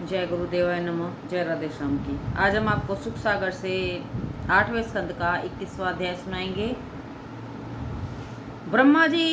जय गुरुदेवाय नमः। जय राधे श्याम की। आज हम आपको सुख सागर से 8वें स्कंद का 21वां अध्याय सुनाएंगे। ब्रह्मा जी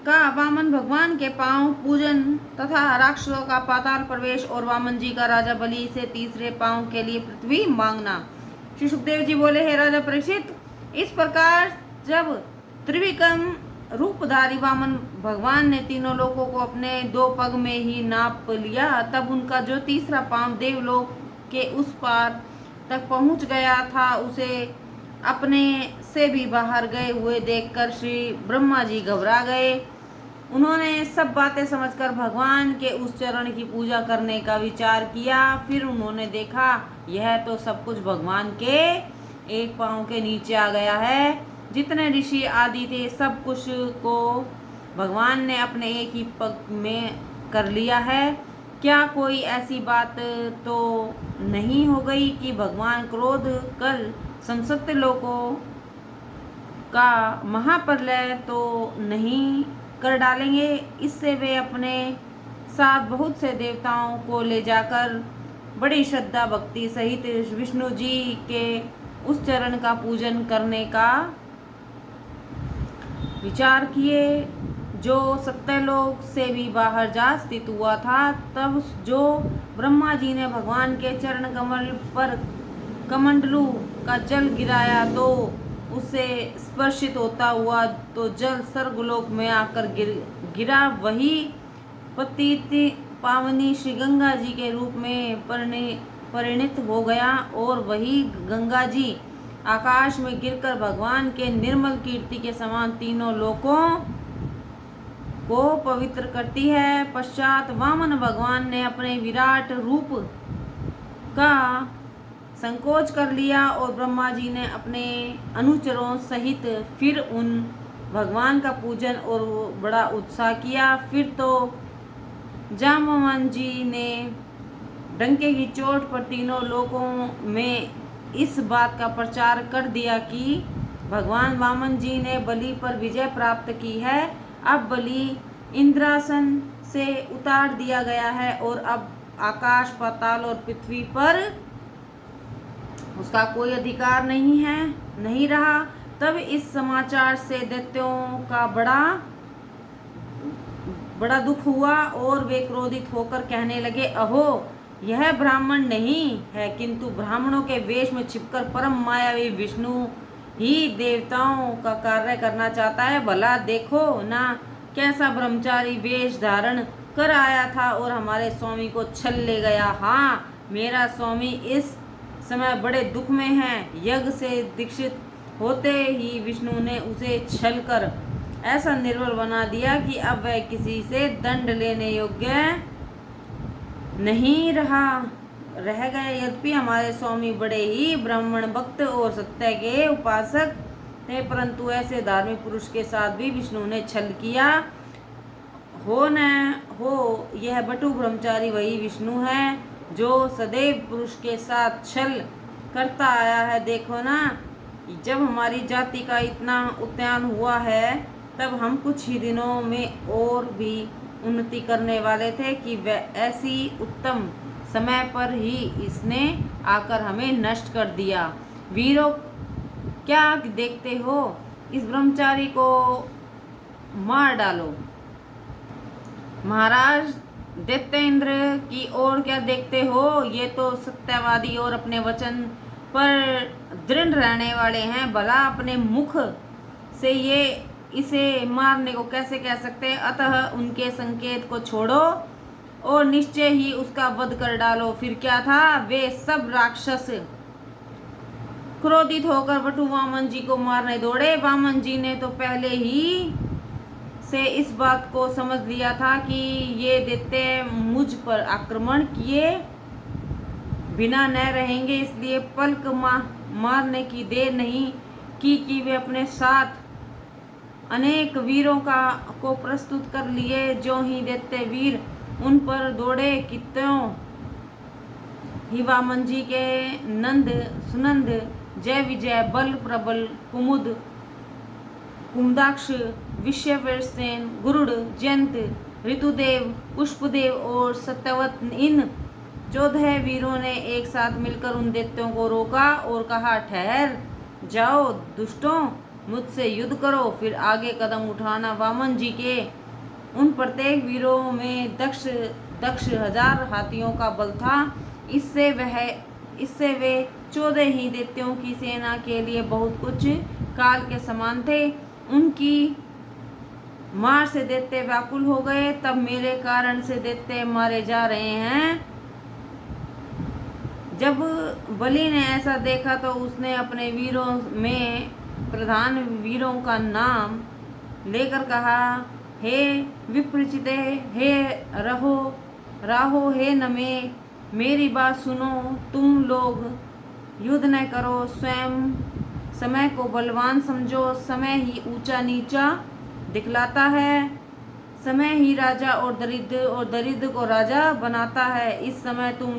का वामन भगवान के पांव पूजन तथा राक्षसों का पाताल प्रवेश और वामन जी का राजा बलि से तीसरे पांव के लिए पृथ्वी मांगना। श्री सुखदेव जी बोले, हे राजा परीक्षित, इस प्रकार जब त्रिविक्रम रूपधारी वामन भगवान ने तीनों लोगों को अपने 2 पग में ही नाप लिया, तब उनका जो तीसरा पांव देवलोक के उस पार तक पहुंच गया था, उसे अपने से भी बाहर गए हुए देखकर श्री ब्रह्मा जी घबरा गए। उन्होंने सब बातें समझकर भगवान के उस चरण की पूजा करने का विचार किया। फिर उन्होंने देखा, यह तो सब कुछ भगवान के एक पांव के नीचे आ गया है। जितने ऋषि आदि थे, सब कुछ को भगवान ने अपने एक ही पग में कर लिया है। क्या कोई ऐसी बात तो नहीं हो गई कि भगवान क्रोध कर समस्त लोगों का महाप्रलय तो नहीं कर डालेंगे? इससे वे अपने साथ बहुत से देवताओं को ले जाकर बड़ी श्रद्धा भक्ति सहित विष्णु जी के उस चरण का पूजन करने का विचार किए, जो सत्यलोक से भी बाहर जा स्थित हुआ था। तब जो ब्रह्मा जी ने भगवान के चरण कमल पर कमंडलू का जल गिराया, तो उससे स्पर्शित होता हुआ तो जल स्वर्गलोक में आकर गिरा। वही पतित पावनी श्री गंगा जी के रूप में परिणित हो गया और वही गंगा जी आकाश में गिरकर भगवान के निर्मल कीर्ति के समान तीनों लोकों को पवित्र करती है। पश्चात वामन भगवान ने अपने विराट रूप का संकोच कर लिया और ब्रह्मा जी ने अपने अनुचरों सहित फिर उन भगवान का पूजन और बड़ा उत्साह किया। फिर तो जामवन जी ने डंके की चोट पर तीनों लोकों में इस बात का प्रचार कर दिया कि भगवान वामन जी ने बलि पर विजय प्राप्त की है। अब बलि इंद्रासन से उतार दिया गया है और अब आकाश, पाताल और पृथ्वी पर उसका कोई अधिकार नहीं रहा। तब इस समाचार से दैत्यों का बड़ा दुख हुआ और वे क्रोधित होकर कहने लगे, अहो, यह ब्राह्मण नहीं है, किंतु ब्राह्मणों के वेश में छिपकर परम मायावी विष्णु ही देवताओं का कार्य करना चाहता है। भला देखो ना, कैसा ब्रह्मचारी वेश धारण कर आया था और हमारे स्वामी को छल ले गया। हाँ, मेरा स्वामी इस समय बड़े दुख में है। यज्ञ से दीक्षित होते ही विष्णु ने उसे छल कर ऐसा निर्बल बना दिया कि अब वह किसी से दंड लेने योग्य नहीं रह गए। यद्यपि हमारे स्वामी बड़े ही ब्राह्मण भक्त और सत्य के उपासक थे, परंतु ऐसे धार्मिक पुरुष के साथ भी विष्णु ने छल किया। हो न हो, यह बटु ब्रह्मचारी वही विष्णु है जो सदैव पुरुष के साथ छल करता आया है। देखो ना, जब हमारी जाति का इतना उत्थान हुआ है, तब हम कुछ ही दिनों में और भी उन्नति करने वाले थे कि वह ऐसी उत्तम समय पर ही इसने आकर हमें नष्ट कर दिया। वीरों, क्या देखते हो? इस ब्रह्मचारी को मार डालो। महाराज दैत्येंद्र की ओर क्या देखते हो? ये तो सत्यवादी और अपने वचन पर दृढ़ रहने वाले हैं। भला अपने मुख से इसे मारने को कैसे कह सकते हैं? अतः उनके संकेत को छोड़ो और निश्चय ही उसका वध कर डालो। फिर क्या था, वे सब राक्षस क्रोधित होकर बटु वामन जी को मारने दौड़े। वामन जी ने तो पहले ही से इस बात को समझ लिया था कि ये दैत्य मुझ पर आक्रमण किए बिना न रहेंगे, इसलिए पलक मारने की देर नहीं की कि वे अपने साथ अनेक वीरों को प्रस्तुत कर लिए। जो ही दैत्य वीर उन पर दौड़े कि त्यों ही वामन जी के नंद, सुनंद, जय विजय, बल प्रबल, कुमुद, कुमदाक्ष, विश्वसेन, गुरुड़, जयंत, ऋतुदेव, पुष्पदेव और सत्यवत इन 14 वीरों ने एक साथ मिलकर उन दैत्यों को रोका और कहा, ठहर जाओ दुष्टों, मुझसे युद्ध करो, फिर आगे कदम उठाना। वामन जी के उन प्रत्येक वीरों में दक्ष 1000 हाथियों का बल था। इससे वे 14 ही दैत्यों की सेना के लिए बहुत कुछ काल के समान थे। उनकी मार से दैत्य व्याकुल हो गए। तब मेरे कारण से दैत्य मारे जा रहे हैं। जब बलि ने ऐसा देखा तो उसने अपने वीरों में प्रधान वीरों का नाम लेकर कहा, हे विप्रचिते, हे राहो, हे नमे, मेरी बात सुनो। तुम लोग युद्ध न करो, स्वयं समय को बलवान समझो। समय ही ऊंचा नीचा दिखलाता है। समय ही राजा और दरिद्र को राजा बनाता है। इस समय तुम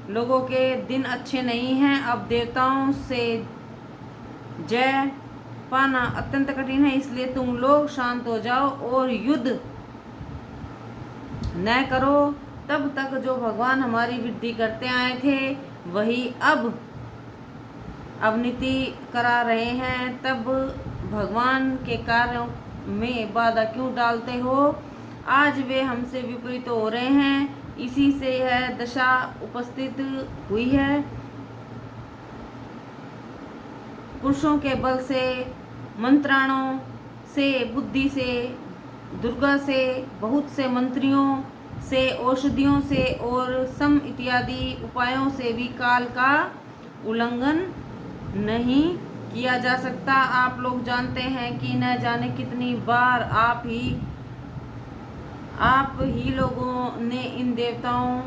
लोगों के दिन अच्छे नहीं हैं। अब देवताओं से जय पाना अत्यंत कठिन है, इसलिए तुम लोग शांत हो जाओ और युद्ध न करो। तब तक जो भगवान हमारी वृद्धि करते आए थे वही अब अवनति करा रहे हैं। तब भगवान के कार्यों में बाधा क्यों डालते हो? आज वे हमसे विपरीत हो रहे हैं, इसी से यह दशा उपस्थित हुई है। पुरुषों के बल से, मंत्राणों से, बुद्धि से, दुर्गा से, बहुत से मंत्रियों से, औषधियों से और सम इत्यादि उपायों से भी काल का उल्लंघन नहीं किया जा सकता। आप लोग जानते हैं कि न जाने कितनी बार आप ही लोगों ने इन देवताओं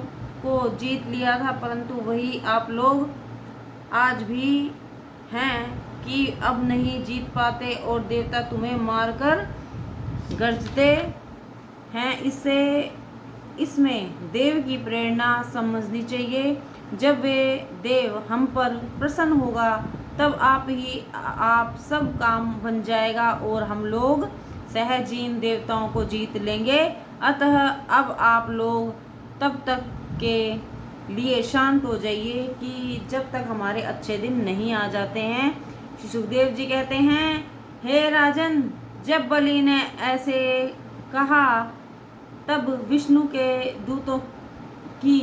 को जीत लिया था, परंतु वही आप लोग आज भी हैं कि अब नहीं जीत पाते और देवता तुम्हें मारकर गर्जते हैं। इसमें देव की प्रेरणा समझनी चाहिए। जब वे देव हम पर प्रसन्न होगा तब आप सब काम बन जाएगा और हम लोग सहज इन देवताओं को जीत लेंगे। अतः अब आप लोग तब तक के लिए शांत हो जाइए कि जब तक हमारे अच्छे दिन नहीं आ जाते हैं। श्री सुखदेव जी कहते हैं, हे राजन, जब बलि ने ऐसे कहा तब विष्णु के दूतों की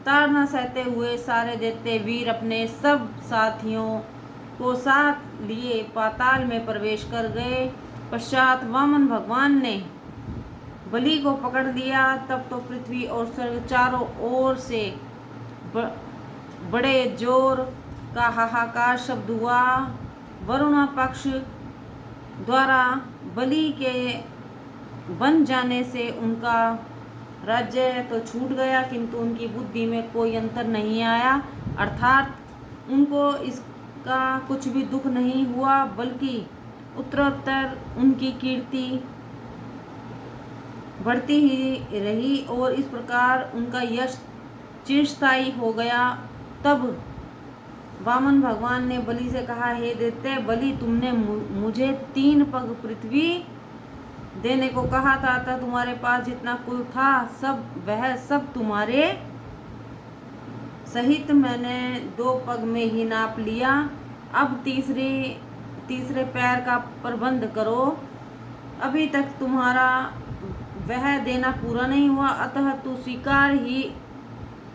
ताड़ना सहते हुए सारे दैत्य वीर अपने सब साथियों को साथ लिए पाताल में प्रवेश कर गए। पश्चात वामन भगवान ने बलि को पकड़ लिया। तब तो पृथ्वी और स्वर्ग चारों ओर से बड़े जोर का हाहाकार शब्द हुआ। वरुणा पक्ष द्वारा बलि के बन जाने से उनका राज्य तो छूट गया, किंतु उनकी बुद्धि में कोई अंतर नहीं आया, अर्थात उनको इसका कुछ भी दुख नहीं हुआ, बल्कि उत्तरोत्तर उनकी कीर्ति बढ़ती ही रही और इस प्रकार उनका यश चिरस्थायी हो गया। तब वामन भगवान ने बलि से कहा, हे दैत्य बलि, तुमने मुझे 3 पग पृथ्वी देने को कहा था, अतः तुम्हारे पास जितना कुल था वह सब तुम्हारे सहित मैंने 2 पग में ही नाप लिया। अब तीसरे पैर का प्रबंध करो। अभी तक तुम्हारा वह देना पूरा नहीं हुआ, अतः तू स्वीकार ही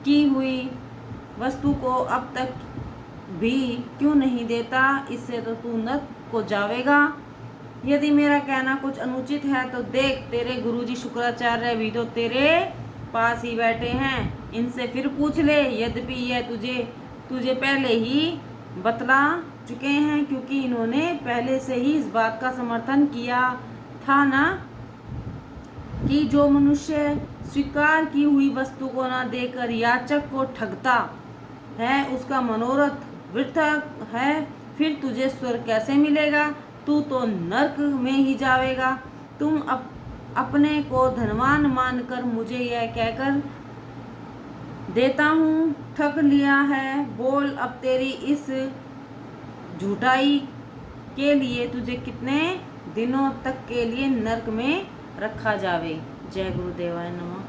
की हुई वस्तु को अब तक भी क्यों नहीं देता? इससे तो तू नरक को जावेगा। यदि मेरा कहना कुछ अनुचित है तो देख, तेरे गुरुजी शुक्राचार्य भी तो तेरे पास ही बैठे हैं, इनसे फिर पूछ ले। यद्यपि यह तुझे पहले ही बतला चुके हैं, क्योंकि इन्होंने पहले से ही इस बात का समर्थन किया था ना कि जो मनुष्य स्वीकार की हुई वस्तु को न देकर याचक को ठगता है उसका मनोरथ व्यर्थ है। फिर तुझे स्वर्ग कैसे मिलेगा? तू तो नरक में ही जावेगा। तुम अपने को धनवान मानकर मुझे यह कहकर देता हूँ ठग लिया है। बोल, अब तेरी इस झूठाई के लिए तुझे कितने दिनों तक के लिए नरक में रखा जावे। जय गुरुदेवाय नमः।